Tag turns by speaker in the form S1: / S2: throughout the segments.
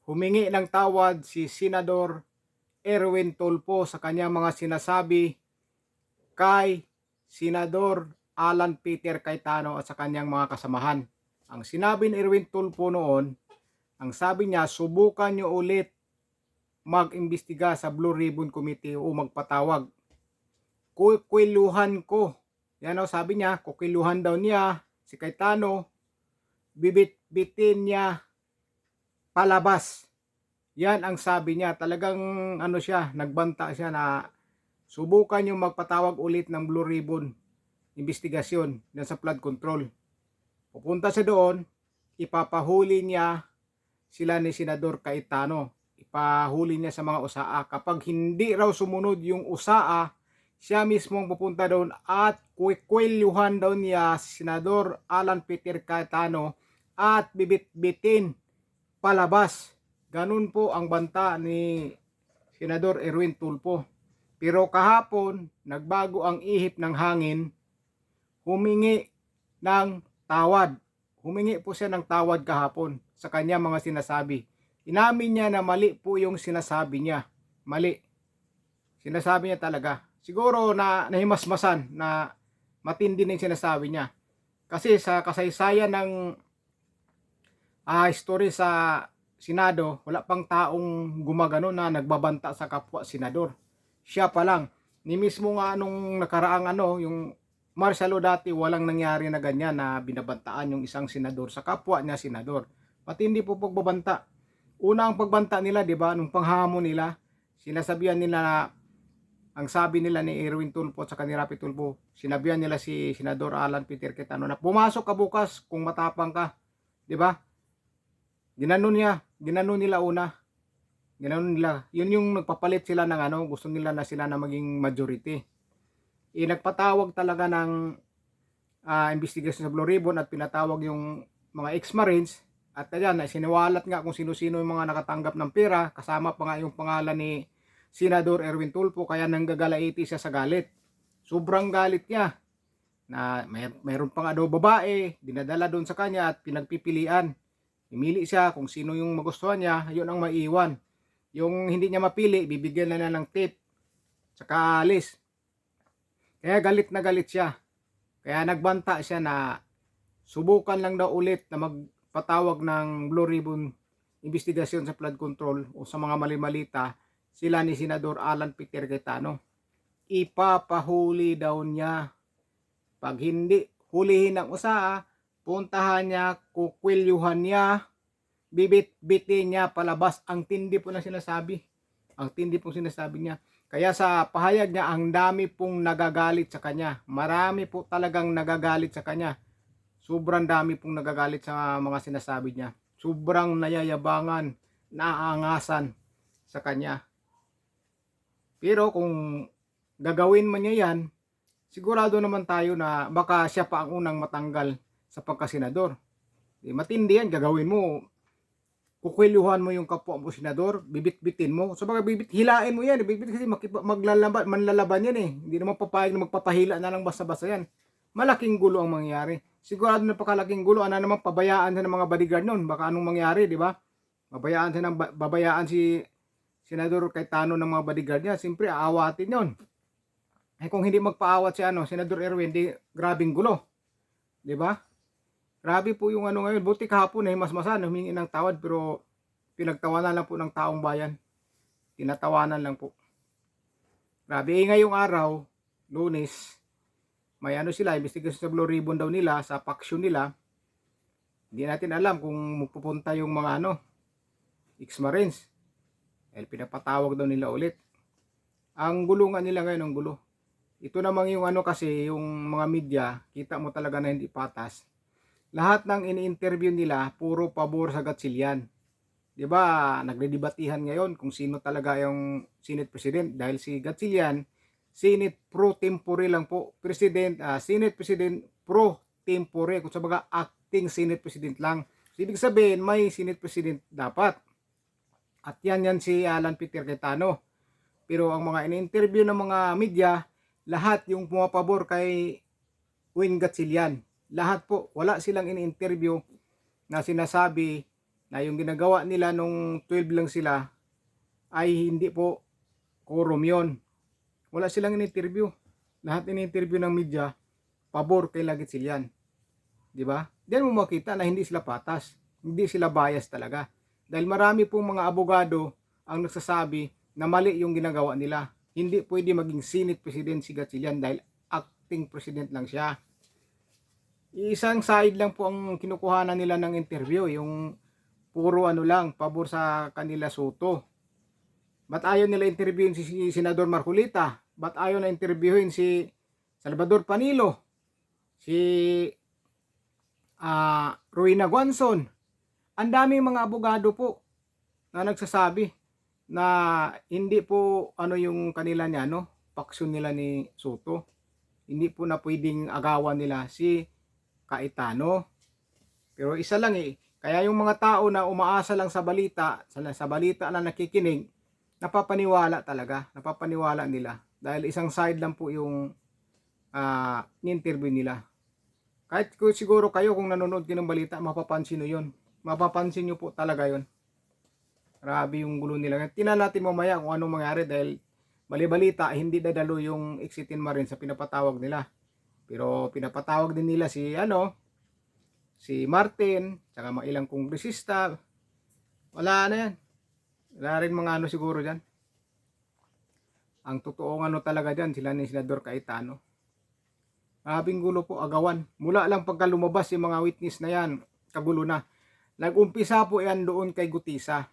S1: humingi ng tawad si Senador Erwin Tulfo sa kanyang mga sinasabi kay Senador Alan Peter Cayetano at sa kanyang mga kasamahan. Ang sinabi ni Erwin Tulfo noon, ang sabi niya, subukan nyo ulit mag-imbestiga sa Blue Ribbon Committee o magpatawag. Kukiluhan ko. Yan o, sabi niya, kukiluhan daw niya si Cayetano, bibit-bitin niya palabas. Yan ang sabi niya. Talagang ano siya, nagbanta siya na subukan yung magpatawag ulit ng Blue Ribbon investigasyon na sa flood control. Pupunta siya doon, ipapahuli niya sila ni Senador Cayetano. Ipahuli niya sa mga USAA. Kapag hindi raw sumunod yung USAA, siya mismo ang pupunta doon at kukwelyuhan daw niya si Senador Alan Peter Cayetano at bibit-bitin palabas. Ganun po ang banta ni Senador Erwin Tulfo. Pero kahapon, nagbago ang ihip ng hangin, humingi ng tawad. Humingi po siya ng tawad kahapon sa kanya mga sinasabi. Inamin niya na mali po yung sinasabi niya. Mali. Sinasabi niya talaga. Siguro na nahimasmasan na matindi na yung sinasabi niya. Kasi sa kasaysayan ng history sa Senado, wala pang taong gumagano na nagbabanta sa kapwa senador. Siya pa lang. Ni mismo nga nung nakaraang yung martial law dati, walang nangyari na ganyan na binabantaan yung isang senador sa kapwa niya senador. Pati hindi po pagbabanta. Una ang pagbanta nila, di ba, nung panghamon nila, sinasabihan nila na, ang sabi nila ni Erwin Tulfo at sa kanila Rapi Tulfo, sinabihan nila si Senador Alan Peter Cayetano na pumasok ka bukas kung matapang ka. Di ba? Ginanon nila una. Ginanon nila. Yun yung nagpapalit sila ng gusto nila na sila na maging majority. Nagpatawag talaga ng investigation sa Blue Ribbon at pinatawag yung mga ex-marines at ayan, siniwalat nga kung sino-sino yung mga nakatanggap ng pera, kasama pa nga yung pangalan ni Senador Erwin Tulfo, kaya nanggagalaiti siya sa galit. Sobrang galit niya na mayroon pa nga daw babae, dinadala doon sa kanya at pinagpipilian. Pimili siya kung sino yung magustuhan niya, yun ang maiiwan. Yung hindi niya mapili, bibigyan na ng tip, saka alis. Kaya galit na galit siya. Kaya nagbanta siya na subukan lang daw ulit na magpatawag ng Blue Ribbon investigasyon sa flood control o sa mga mali-malita sila ni Senador Alan Peter Cayetano. Ipapahuli daw niya. Pag hindi hulihin ng USAA, puntahan niya, kukwelyuhan niya, bibit-bitin niya palabas. Ang tindi po na sinasabi. Ang tindi pong sinasabi niya. Kaya sa pahayag niya, ang dami pong nagagalit sa kanya. Marami po talagang nagagalit sa kanya. Sobrang dami pong nagagalit sa mga sinasabi niya. Sobrang nayayabangan, naaangasan sa kanya. Pero kung gagawin man niya yan, sigurado naman tayo na baka siya pa ang unang matanggal sa pagkasenador. Matindi yan, gagawin mo. Kukwelyuhan mo yung kapwa mo senador, bibit-bitin mo. So baka hilain mo yan, bibit kasi manlalaban yan eh. Hindi naman papayag na magpapahila na lang basta-basta yan. Malaking gulo ang mangyayari. Sigurado na napakalaking gulo, ano naman pabayaan sa ng mga bodyguard noon. Baka anong mangyari, di ba? Babayaan si Senador Cayetano ng mga bodyguard niya. Siyempre aawatin yon. Eh kung hindi magpaawat si Senador Erwin, di grabing gulo. Di ba? Grabe po yung ngayon. Buti kahapon masmasan, humingi ng tawad pero pinagtawanan lang po ng taong bayan. Tinatawanan lang po. Grabe. Ngayong araw, Lunes, may sila, investigation sa Blue Ribbon daw nila, sa paksyon nila. Hindi natin alam kung pupunta yung mga ex-marines. Pinapatawag daw nila ulit. Ang gulungan nila ngayon, ang gulo. Ito namang yung kasi, yung mga media, kita mo talaga na hindi patas. Lahat ng ini-interview nila, puro pabor sa Gatchalian. Diba, nagdedebatihan ngayon kung sino talaga yung Senate President. Dahil si Gatchalian, Senate pro tempore lang po. Senate President pro tempore. Kung sabaga, acting Senate President lang. So, ibig sabihin, may Senate President dapat. At yan si Alan Peter Cayetano. Pero ang mga ini-interview ng mga media, lahat yung pumapabor kay Win Gatchalian. Lahat po, wala silang ini-interview na sinasabi na yung ginagawa nila nung 12 lang sila ay hindi po quorum yon. Wala silang in-interview. Lahat in-interview ng media, pabor kay Gatchalian. Di ba? Diyan mo makita na hindi sila patas. Hindi sila bias talaga. Dahil marami pong mga abogado ang nagsasabi na mali yung ginagawa nila. Hindi pwede maging Senate President si Gatchalian dahil acting President lang siya. Isang side lang po ang kinukuhanan nila ng interview. Yung puro ano lang, pabor sa kanila Soto. Ba't ayaw nila interviewin si Senador Marcolita? Ba't ayaw na interviewin si Salvador Panilo? Si Rowena Guanzon? Ang daming mga abogado po na nagsasabi na hindi po ano yung kanila niya, no? Paksyon nila ni Soto. Hindi po na pwedeng agawan nila si Cayetano. Pero isa lang kaya yung mga tao na umaasa lang sa balita lang nakikinig, napapaniwala nila dahil isang side lang po yung ni-interview nila. Kahit siguro kayo kung nanonood kayo ng balita, mapapansin nyo yun. Mapapansin nyo po talaga yun. Grabe yung gulo nila. Tingnan natin mamaya kung anong mangyari dahil bali-balita hindi dadalo yung Exitin Marine sa pinapatawag nila. Pero pinapatawag din nila si Martin, tsaka mga ilang kongresista. Wala na yan. Wala rin mga siguro dyan. Ang totoong talaga dyan, sila ni Senador Cayetano. Grabing gulo po, agawan. Mula lang pagka lumabas yung mga witness na yan, kagulo na. Nag-umpisa po yan doon kay Gutisa.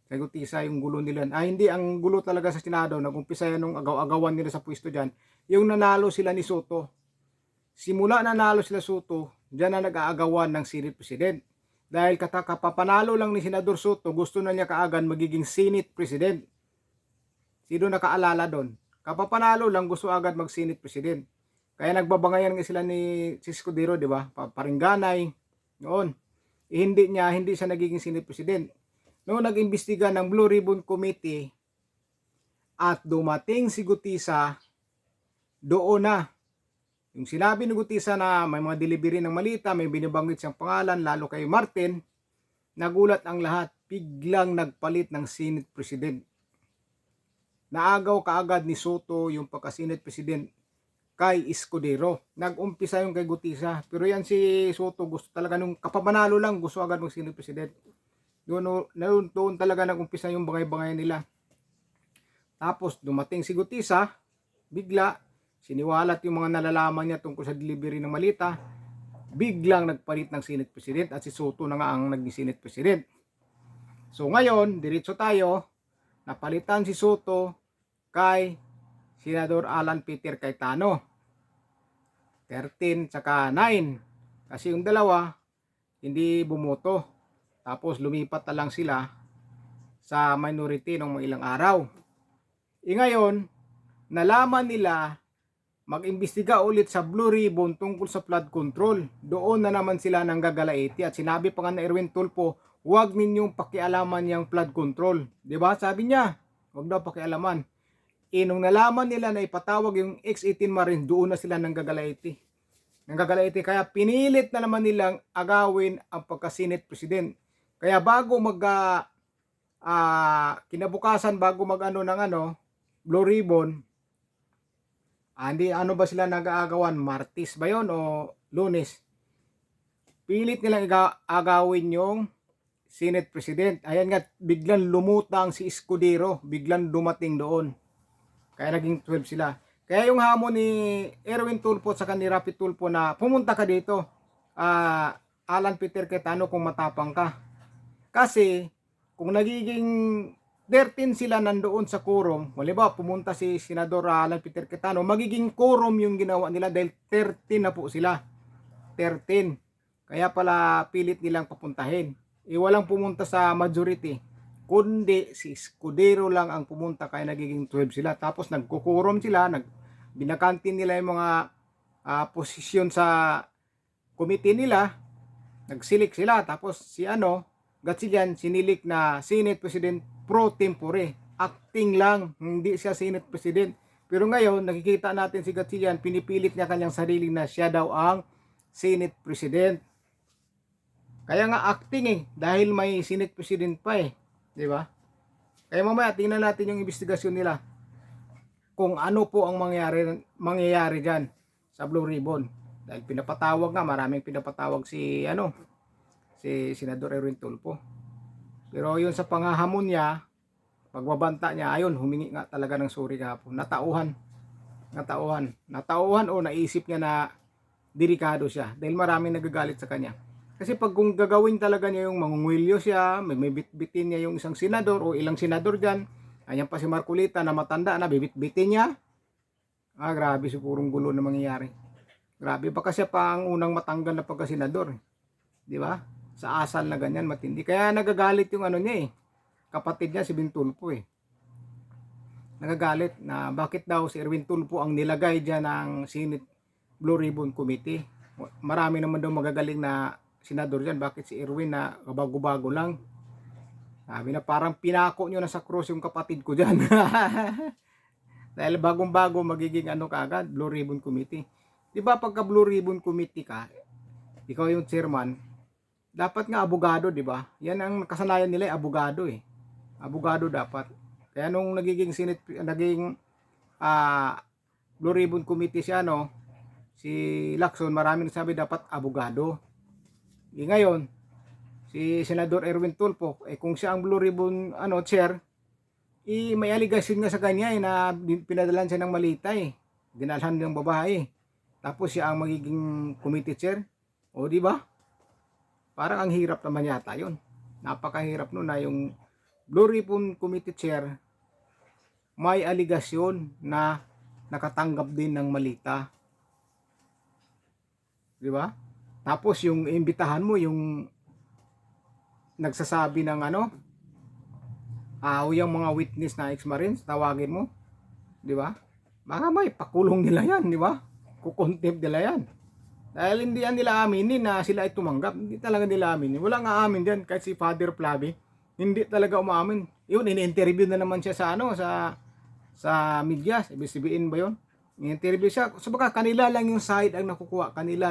S1: Kay Gutisa yung gulo nila. Hindi, ang gulo talaga sa Senado, nag-umpisa yan nung agaw-agawan nila sa pwesto dyan. Yung nanalo sila ni Soto. Simula nanalo sila Soto, dyan na nag-aagawan ng Senate President. Dahil kapapanalo lang ni Senador Soto, gusto na niya kaagad magiging Senate President. Sino nakaalala doon? Kapapanalo lang, gusto agad mag-Senate President. Kaya nagbabangayan nga sila ni Escudero, di ba? Paringganay noon. Hindi siya nagiging Senate President. Noong nag-imbestiga ng Blue Ribbon Committee at dumating si Gutisa, doon na. Yung sinabi ni Gutisa na may mga delivery ng malita, may binibanggit siyang pangalan, lalo kay Martin, nagulat ang lahat. Biglang nagpalit ng Senate President. Naagaw kaagad ni Soto yung pagka-Senate President kay Escudero. Nag-umpisa yung kay Gutisa. Pero yan si Soto, gusto talaga nung kapapanalo lang, gusto agad ng Senate President. Doon talaga nag-umpisa yung bangay-bangay nila. Tapos dumating si Gutisa, bigla, siniwalat yung mga nalalaman niya tungkol sa delivery ng malita, biglang nagpalit ng Senate President at si Soto na nga ang naging Senate President. So ngayon, diretso tayo, napalitan si Soto kay Senador Alan Peter Cayetano. 13 tsaka 9. Kasi yung dalawa, hindi bumoto. Tapos lumipat na lang sila sa minority ng mga ilang araw. Ngayon, nalaman nila mag-imbestiga ulit sa Blue Ribbon tungkol sa flood control. Doon na naman sila nang gagalaiti at sinabi pa nga na Erwin Tulfo, huwag ninyong pakialaman yung flood control. Diba? Sabi niya, huwag daw pakialaman. Nung nalaman nila na ipatawag yung X-18 Marines, doon na sila nang gagalaiti. Kaya pinilit na naman nilang agawin ang pagka-Senate President. Kaya bago kinabukasan, bago Blue Ribbon, hindi ba sila nag-aagawan? Martes ba yun o Lunes? Pilit nilang agawin yung Senate President. Ayan nga, biglang lumutang si Escudero, biglang dumating doon. Kaya naging 12 sila. Kaya yung hamon ni Erwin Tulfo at saka ni Rapi Tulfo na pumunta ka dito, Alan Peter Cayetano, kung matapang ka. Kasi kung nagiging 13 sila nandoon sa quorum, halimbawa pumunta si Senador Alan Peter Cayetano, magiging quorum yung ginawa nila dahil 13 na po sila. 13. Kaya pala pilit nilang papuntahin. Walang pumunta sa majority, kundi si Escudero lang ang pumunta, kaya nagiging 12 sila. Tapos nagkukurom sila, binakantin nila yung mga posisyon sa committee nila, nagsilik sila. Tapos si Gatchalian sinilik na Senate President pro tempore, acting lang, hindi siya Senate President. Pero ngayon nakikita natin si Gatchalian, pinipilit niya kanyang sarili na siya daw ang Senate President. Kaya nga acting eh, dahil may Senate President pa eh, di ba? Kaya mamaya tingnan natin yung investigasyon nila kung ano po ang mangyayari diyan sa Blue Ribbon. Dahil pinapatawag nga, maraming pinapatawag si Senador Erwin Tulfo. Pero yun sa pangahamon niya, pagbabanta niya, ayun, humingi nga talaga ng sorry kahapon. Natauhan o naisip niya na delikado siya dahil maraming nagagalit sa kanya. Kasi pag kung gagawin talaga niya yung mangungwilyo siya, may bitbitin niya yung isang senador o ilang senador dyan, ayan pa si Marcolita na matanda na bibitbitin niya, grabe sigurong gulo na mangyayari. Grabe, baka siya pa ang unang matanggal na pagka-senador. Di ba? Sa asal na ganyan, matindi. Kaya nagagalit yung niya eh. Kapatid niya si Bintulpo eh. Nagagalit na bakit daw si Erwin Tulfo ang nilagay dyan ng Senate Blue Ribbon Committee. Marami naman daw magagaling na senador dyan. Bakit si Erwin na bago-bago lang? Sabi na parang pinako nyo na sa cross yung kapatid ko dyan. Dahil bagong-bago magiging kaagad, Blue Ribbon Committee. Diba pagka Blue Ribbon Committee ka, ikaw yung chairman, dapat nga abogado, diba? Yan ang kasanayan nila, abogado eh. Abogado dapat. Kaya nung naging Blue Ribbon Committee siya, si Lacson, maraming sabi dapat abogado. Ngayon, si Senador Erwin Tulfo, kung siya ang Blue Ribbon chair, may allegation nga sa kanya na pinadalan siya ng malita eh. Dinalhan ng babae. Tapos siya ang magiging committee chair. O di ba? Parang ang hirap naman yata 'yon. Napakahirap no na yung Blue Ribbon Committee chair may aligasyon na nakatanggap din ng malita. Di ba? Tapos yung imbitahan mo yung nagsasabi ng yung mga witness na ex-marines, tawagin mo. Di ba? Baka may pakulong nila yan, di ba? Kukontempt nila yan. Dahil hindi nila aminin na sila ay tumanggap. Hindi talaga nila aminin. Wala nga amin dyan. Kahit si Father Flavi, hindi talaga umamin. Yun, ini-interview na naman siya sa media. Ibig ba yun? Ini-interview siya. Sabaga, kanila lang yung side ang nakukuha. Kanila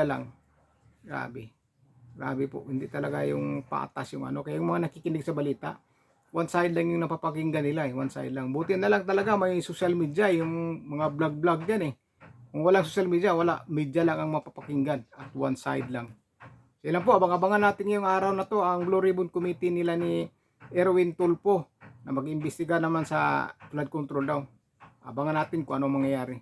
S1: lang. Grabe. Grabe po. Hindi talaga yung patas yung Kaya yung mga nakikinig sa balita, one side lang yung napapakinggan nila eh. One side lang. Buti na lang talaga may social media, yung mga vlog dyan eh. Kung walang social media, media lang ang mapapakinggan at one side lang. So lang po, abang-abangan natin yung araw na to, ang Blue Ribbon Committee nila ni Erwin Tulfo na mag-imbestiga naman sa flood control daw. Abangan natin kung ano mangyayari.